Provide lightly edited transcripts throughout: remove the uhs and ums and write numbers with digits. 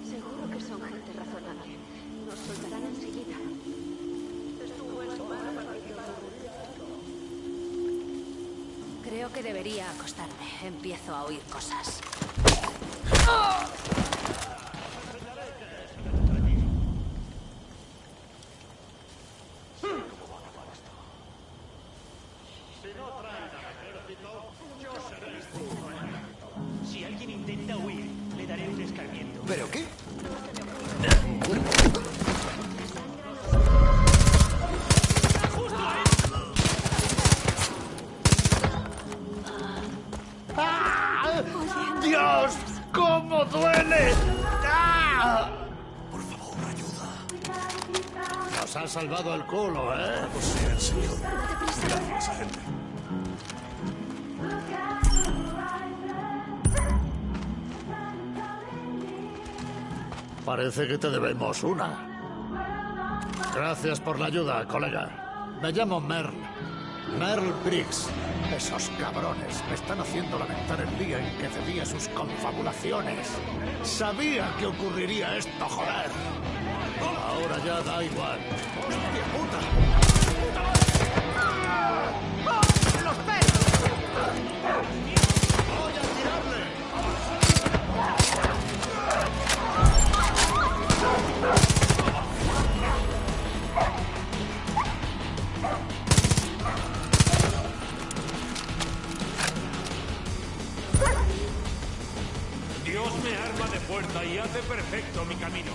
Seguro que son gente razonable. Nos soltarán enseguida. Creo que debería acostarme. Empiezo a oír cosas. Si alguien intenta huir, le daré un escarmiento. ¿Pero qué? ¡Ah! ¡Dios! ¡Cómo duele! ¡Ah! Por favor, ayuda. Nos ha salvado el culo, ¿eh? Alabado sea el Señor. Gracias, agente. Parece que te debemos una. Gracias por la ayuda, colega. Me llamo Merle. Merle Briggs. Esos cabrones me están haciendo lamentar el día en que cedí a sus confabulaciones. Sabía que ocurriría esto, joder. Ahora ya da igual. ¡Hostia puta! ¡Los pelos! ¡Voy a tirarle! Dios me arma de fuerza y hace perfecto mi camino.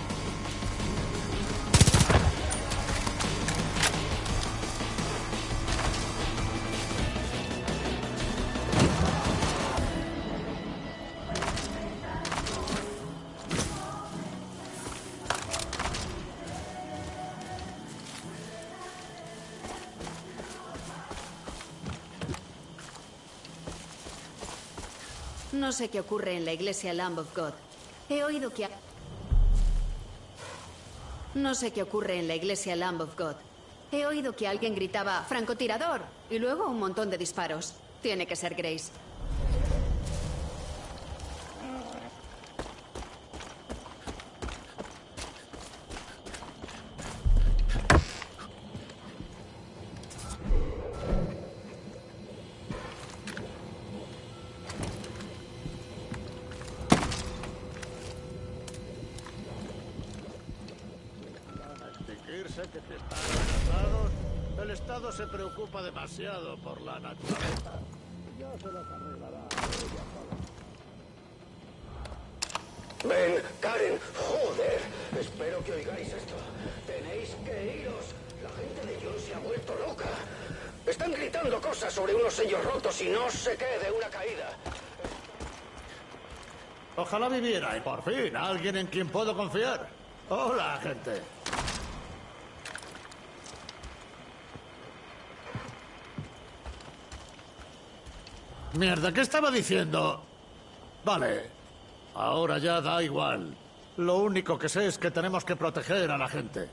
No sé qué ocurre en la iglesia Lamb of God. He oído que... No sé qué ocurre en la iglesia Lamb of God. He oído que alguien gritaba «francotirador» y luego un montón de disparos. Tiene que ser Grace. Exigirse que si están amenazados, el Estado se preocupa demasiado por la naturaleza. Ya se las arreglará ella sola. Ben, Karen, joder. Espero que oigáis esto. Tenéis que iros. La gente de John se ha vuelto loca. Están gritando cosas sobre unos sellos rotos y no sé qué de una caída. Ojalá viviera y por fin alguien en quien puedo confiar. Hola, gente. Mierda, ¿qué estaba diciendo? Vale, ahora ya da igual. Lo único que sé es que tenemos que proteger a la gente.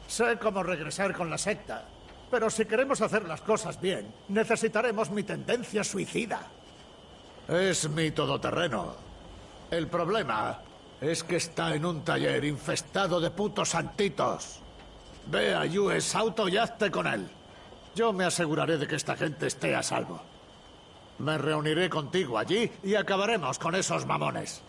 Sé cómo regresar con la secta, pero si queremos hacer las cosas bien, necesitaremos mi tendencia suicida. Es mi todoterreno. El problema es que está en un taller infestado de putos santitos. Ve a US Auto y hazte con él. Yo me aseguraré de que esta gente esté a salvo. Me reuniré contigo allí y acabaremos con esos mamones.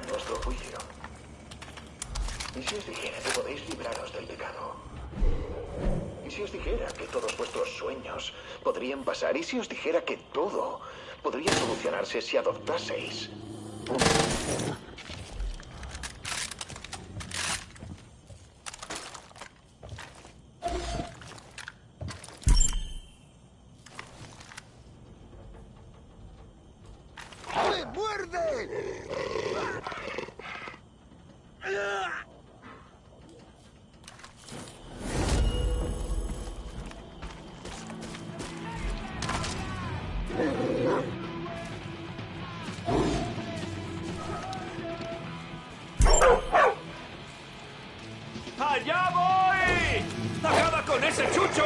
nuestro juicio. ¿Y si os dijera que podéis libraros del pecado? ¿Y si os dijera que todos vuestros sueños podrían pasar? ¿Y si os dijera que todo podría solucionarse si adoptaseis un... ¡Allá voy! ¡Acaba con ese chucho!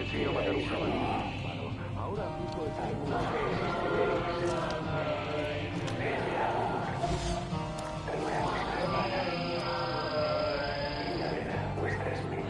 Prefiero matar un jabalí. Ahora aplico el vuestras mentes.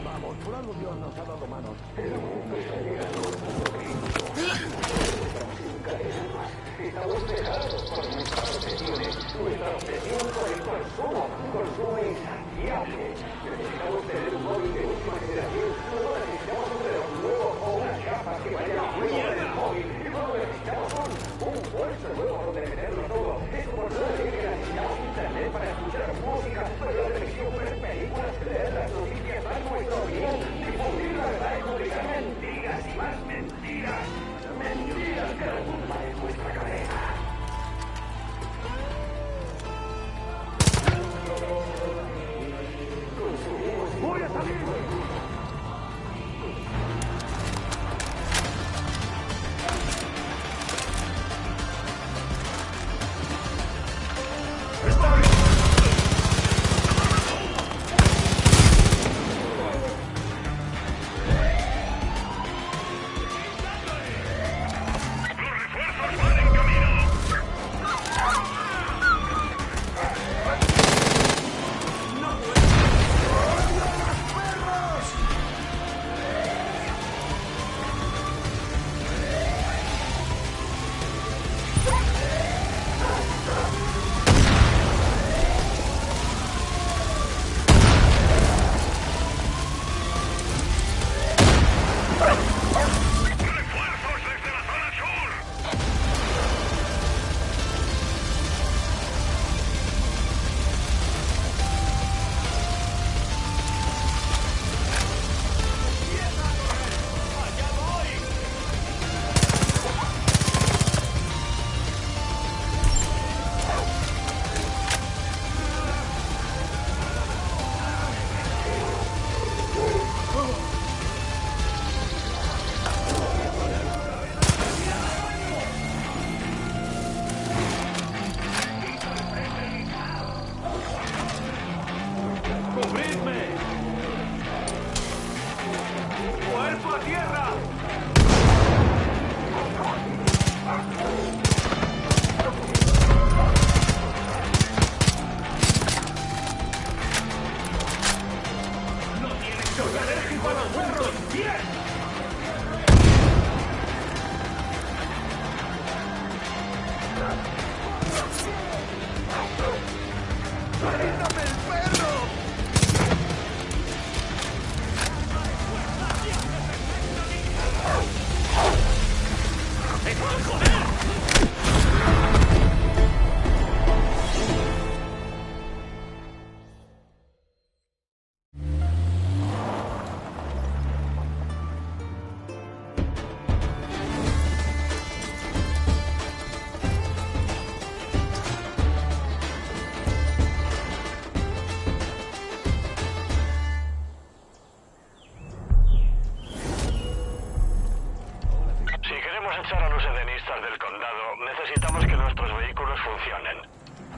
Vamos, por algo Dios nos ha dado manos. Pero nunca está llegando estamos cegados por nuestras obsesiones. Nuestra obsesión por el consumo insaciable. Necesitamos tener un móvil de última generación. Luego necesitamos un reloj nuevo o unas gafas que vayan a juego del móvil. Y luego necesitamos un bolso nuevo donde meterlo todo. Eso por no decir que necesitamos internet para escuchar música, ver la televisión, ver películas, leer las noticias, dar nuestro bien, difundir la verdad y publicar mentiras y más mentiras. Mentiras que retumban en nuestra cabeza. ¡Voy a salir!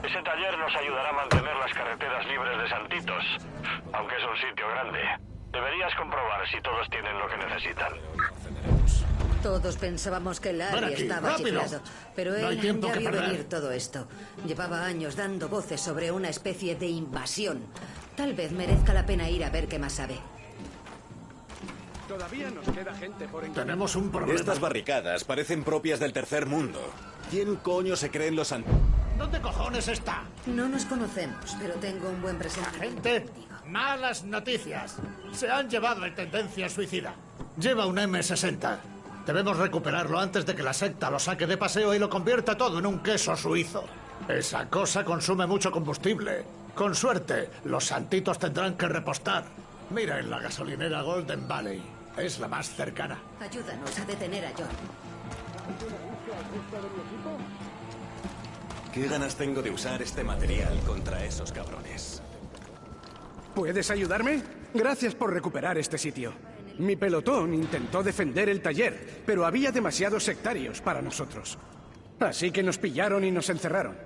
Ese taller nos ayudará a mantener las carreteras libres de Santitos, aunque es un sitio grande. Deberías comprobar si todos tienen lo que necesitan. Todos pensábamos que Larry estaba chiflado, pero él ya vio venir todo esto. Llevaba años dando voces sobre una especie de invasión. Tal vez merezca la pena ir a ver qué más sabe. Todavía nos queda gente por encontrar. Tenemos un problema. Estas barricadas parecen propias del tercer mundo. ¿Quién coño se cree en los ¿Dónde cojones está? No nos conocemos, pero tengo un buen presentimiento. Gente, malas noticias. Se han llevado el tendencia suicida. Lleva un M60. Debemos recuperarlo antes de que la secta lo saque de paseo y lo convierta todo en un queso suizo. Esa cosa consume mucho combustible. Con suerte, los santitos tendrán que repostar. Mira en la gasolinera Golden Valley. Es la más cercana. Ayúdanos a detener a John. ¿Qué ganas tengo de usar este material contra esos cabrones? ¿Puedes ayudarme? Gracias por recuperar este sitio. Mi pelotón intentó defender el taller, pero había demasiados sectarios para nosotros. Así que nos pillaron y nos encerraron.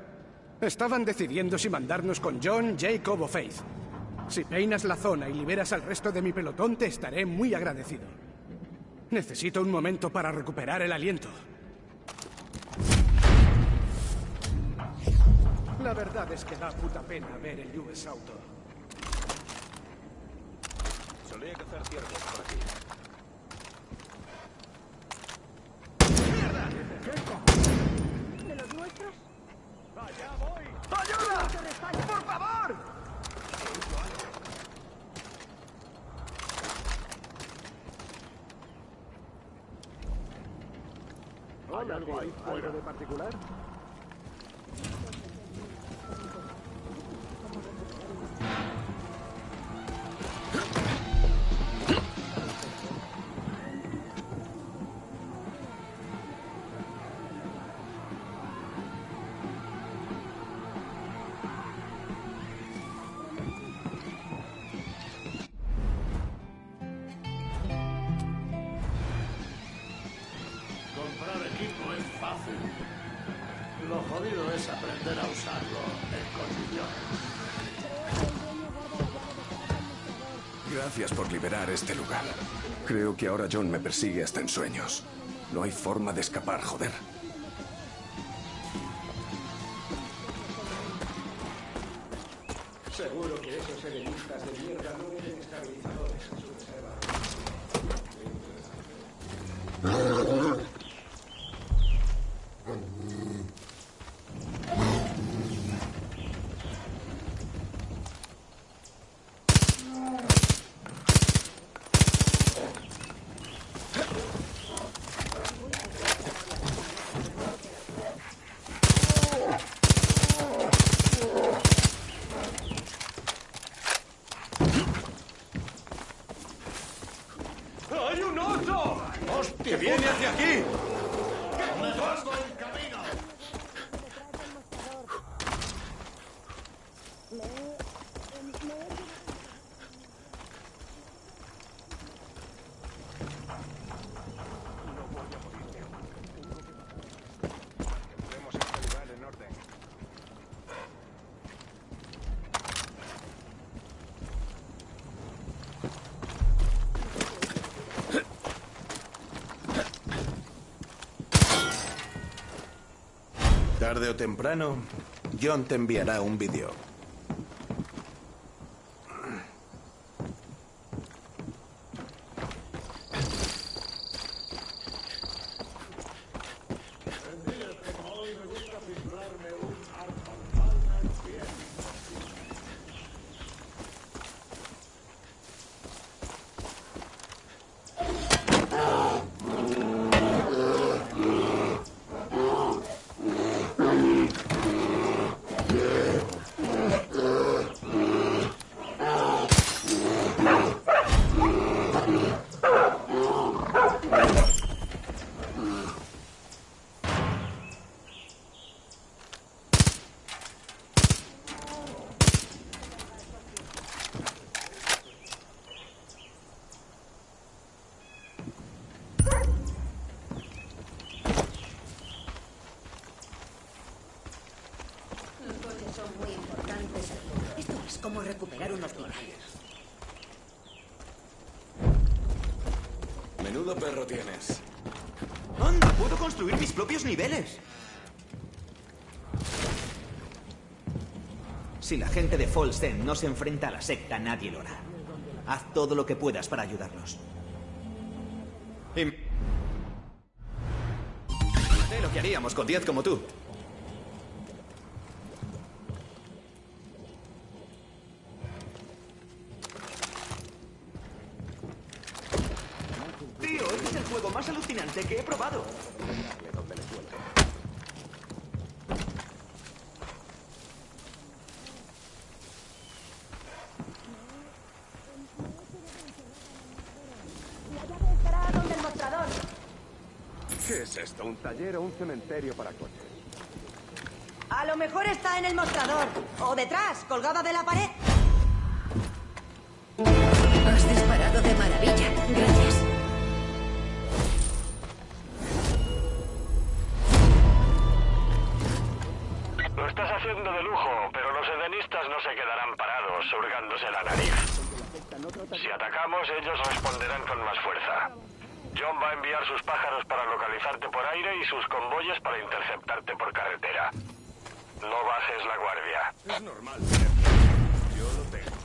Estaban decidiendo si mandarnos con John, Jacob o Faith. Si peinas la zona y liberas al resto de mi pelotón, te estaré muy agradecido. Necesito un momento para recuperar el aliento. La verdad es que da puta pena ver el US Auto. Solía cazar ciervos por aquí. ¡Mierda! ¿De los nuestros? ¡Allá voy! ¡Ayuda! ¡Por favor! ¿Hay algo ahí fuera? ¿Algo de particular? Comprar equipo es fácil. Lo jodido es aprender a usarlo en condiciones. Gracias por liberar este lugar. Creo que ahora John me persigue hasta en sueños. No hay forma de escapar, joder. Seguro que esos helenistas de mierda no tienen estabilizadores en su reserva. ¡Hay un oso! ¡Hostia! ¡Viene hacia aquí! ¡Me pongo en camino! Entremos a este lugar en orden. Tarde o temprano, John te enviará un vídeo. Cómo recuperar un hospital. Menudo perro tienes. ¡Anda! Puedo construir mis propios niveles. Si la gente de Falls End no se enfrenta a la secta, nadie lo hará. Haz todo lo que puedas para ayudarlos. Sé lo que haríamos con 10 como tú. Tío, este es el juego más alucinante que he probado. La llave estará donde el mostrador. ¿Qué es esto? ¿Un taller o un cementerio para coches? A lo mejor está en el mostrador. O detrás, colgada de la pared. Has disparado de maravilla. Gracias. Lo estás haciendo de lujo, pero los edenistas no se quedarán parados, hurgándose la nariz. Si atacamos, ellos responderán con más fuerza. John va a enviar sus pájaros para localizarte por aire y sus convoyes para interceptarte por carretera. No bajes la guardia. Es normal. Yo lo tengo.